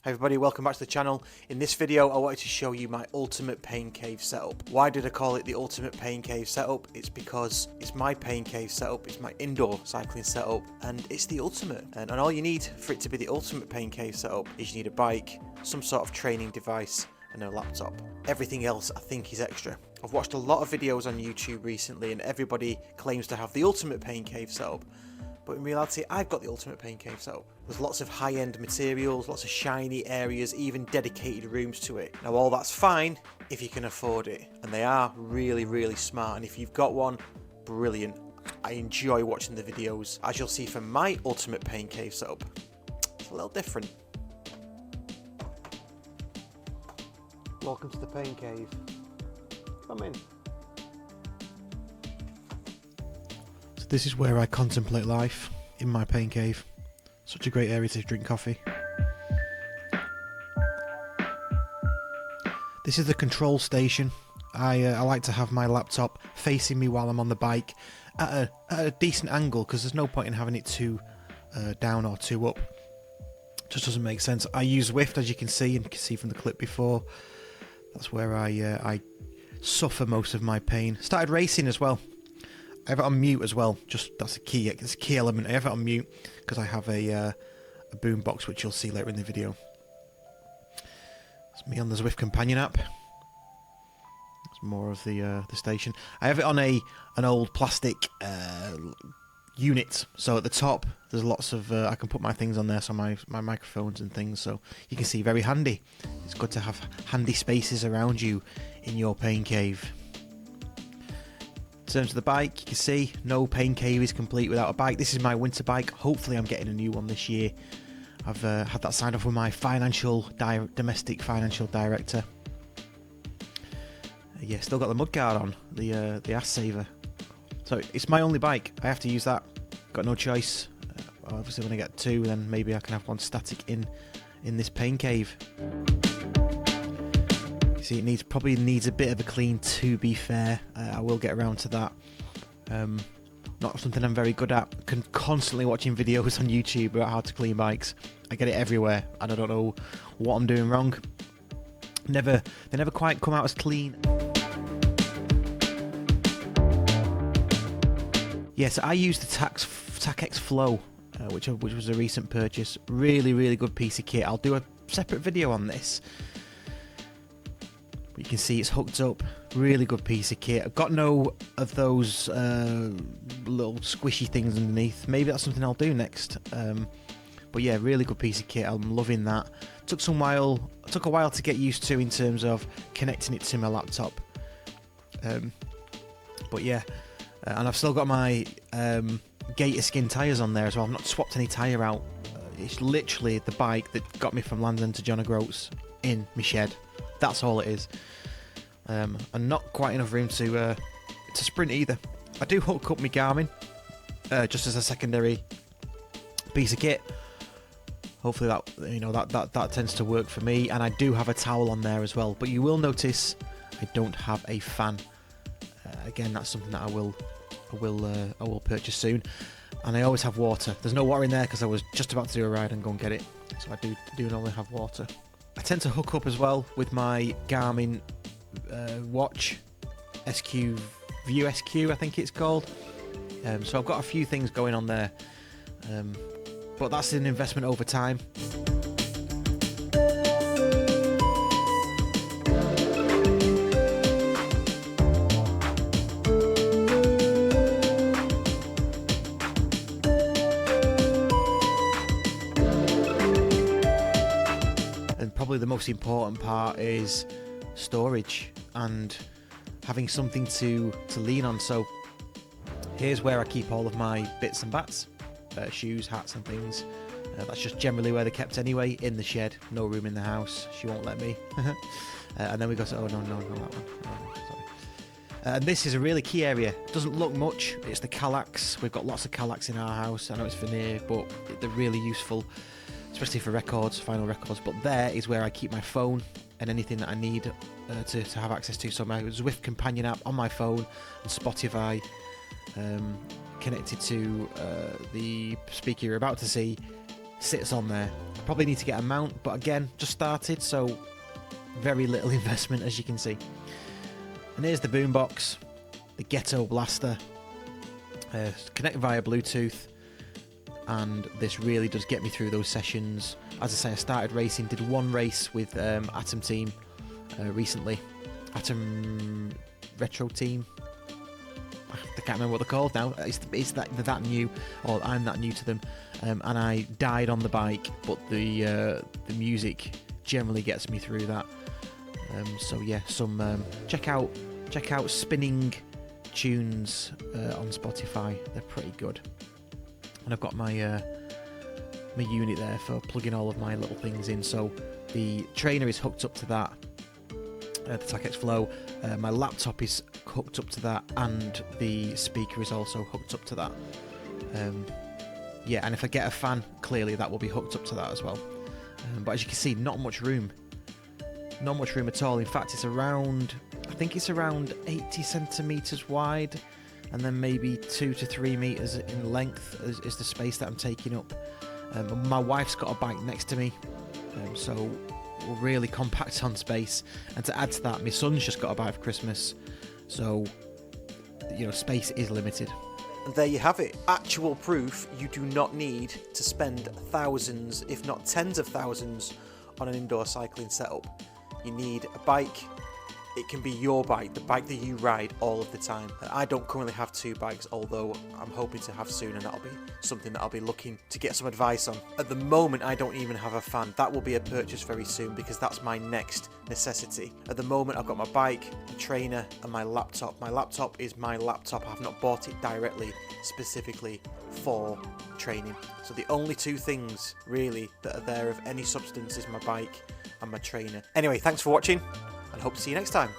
Hi everybody, welcome back to the channel. In this video I wanted to show you my ultimate pain cave setup. Why did I call it the ultimate pain cave setup? It's because it's my pain cave setup, it's my indoor cycling setup, and it's the ultimate. And all you need for it to be the ultimate pain cave setup is you need a bike, some sort of training device, and a laptop. Everything else I think is extra. I've watched a lot of videos on YouTube recently and everybody claims to have the ultimate pain cave setup. But in reality, I've got the ultimate pain cave setup. There's lots of high-end materials, lots of shiny areas, even dedicated rooms to it. Now all that's fine if you can afford it. And they are really, really smart. And if you've got one, brilliant. I enjoy watching the videos. As you'll see from my ultimate pain cave setup, it's a little different. Welcome to the pain cave. Come in. So this is where I contemplate life, in my pain cave. Such a great area to drink coffee. This is the control station. I like to have my laptop facing me while I'm on the bike at a decent angle, because there's no point in having it too down or too up. Just doesn't make sense. I use Zwift, as you can see, and you can see from the clip before. That's where I suffer most of my pain. Started racing as well. I have it on mute as well. Just that's a key element. I have it on mute because I have a boom box, which you'll see later in the video. It's me on the Zwift companion app. It's more of the station. I have it on an old plastic unit. So at the top, there's lots of I can put my things on there, so my microphones and things. So you can see, very handy. It's good to have handy spaces around you in your pain cave. In terms of the bike, you can see no pain cave is complete without a bike. This is my winter bike. Hopefully I'm getting a new one this year. I've had that signed off with my domestic financial director. Yeah, still got the mudguard on, the ass saver. So it's my only bike. I have to use that. Got no choice. Obviously when I get two, then maybe I can have one static in this pain cave. See, it probably needs a bit of a clean, to be fair. I will get around to that. Not something I'm very good at. Constantly watching videos on YouTube about how to clean bikes. I get it everywhere, and I don't know what I'm doing wrong. They never quite come out as clean. Yes, I used the Takex Flow, which was a recent purchase. Really, really good piece of kit. I'll do a separate video on this. You can see it's hooked up. Really good piece of kit. I've got no of those little squishy things underneath. Maybe that's something I'll do next. But yeah, really good piece of kit. I'm loving that. Took a while to get used to in terms of connecting it to my laptop. But yeah, and I've still got my Gator Skin tyres on there as well. I've not swapped any tyre out. It's literally the bike that got me from Land's End to John O'Groats in my shed. That's all it is. And not quite enough room to sprint either. I do hook up my Garmin just as a secondary piece of kit. Hopefully that tends to work for me. And I do have a towel on there as well. But you will notice I don't have a fan. Again, that's something that I will purchase soon. And I always have water. There's no water in there because I was just about to do a ride and go and get it. So I do normally have water. I tend to hook up as well with my Garmin watch, View SQ I think it's called. So I've got a few things going on there, but that's an investment over time. Probably the most important part is storage and having something to lean on. So here's where I keep all of my bits and bats, shoes, hats and things. That's just generally where they're kept anyway, in the shed. No room in the house, she won't let me. And then we got to, oh no, that one. Oh, sorry. And this is a really key area. Doesn't look much. It's the Kallax. We've got lots of Kallax in our house. I know it's veneer, but they're really useful, especially for records, vinyl records. But there is where I keep my phone and anything that I need to have access to. So my Zwift companion app on my phone and Spotify connected to the speaker you're about to see sits on there. I probably need to get a mount, but again, just started, so very little investment, as you can see. And here's the boombox, the Ghetto Blaster, connected via Bluetooth, and this really does get me through those sessions. As I say, I started racing, did one race with Atom Team recently, Atom Retro Team. I can't remember what they're called now. It's that new, or I'm that new to them, and I died on the bike, but the music generally gets me through that. So yeah, check out Spinning Tunes on Spotify. They're pretty good. And I've got my unit there for plugging all of my little things in. So the trainer is hooked up to that, the TACX Flow. My laptop is hooked up to that, and the speaker is also hooked up to that. Yeah, and if I get a fan, clearly that will be hooked up to that as well. But as you can see, not much room at all. In fact, I think it's around 80 centimeters wide, and then maybe 2 to 3 meters in length is the space that I'm taking up. My wife's got a bike next to me, so we're really compact on space. And to add to that, my son's just got a bike for Christmas, so space is limited. And there you have it. Actual proof you do not need to spend thousands, if not tens of thousands, on an indoor cycling setup. You need a bike. It can be your bike, the bike that you ride all of the time. I don't currently have 2 bikes, although I'm hoping to have soon, and that'll be something that I'll be looking to get some advice on. At the moment, I don't even have a fan. That will be a purchase very soon, because that's my next necessity. At the moment, I've got my bike, a trainer, and my laptop. My laptop is my laptop. I've not bought it directly, specifically for training. So the only 2 things, really, that are there of any substance is my bike and my trainer. Anyway, thanks for watching, and hope to see you next time.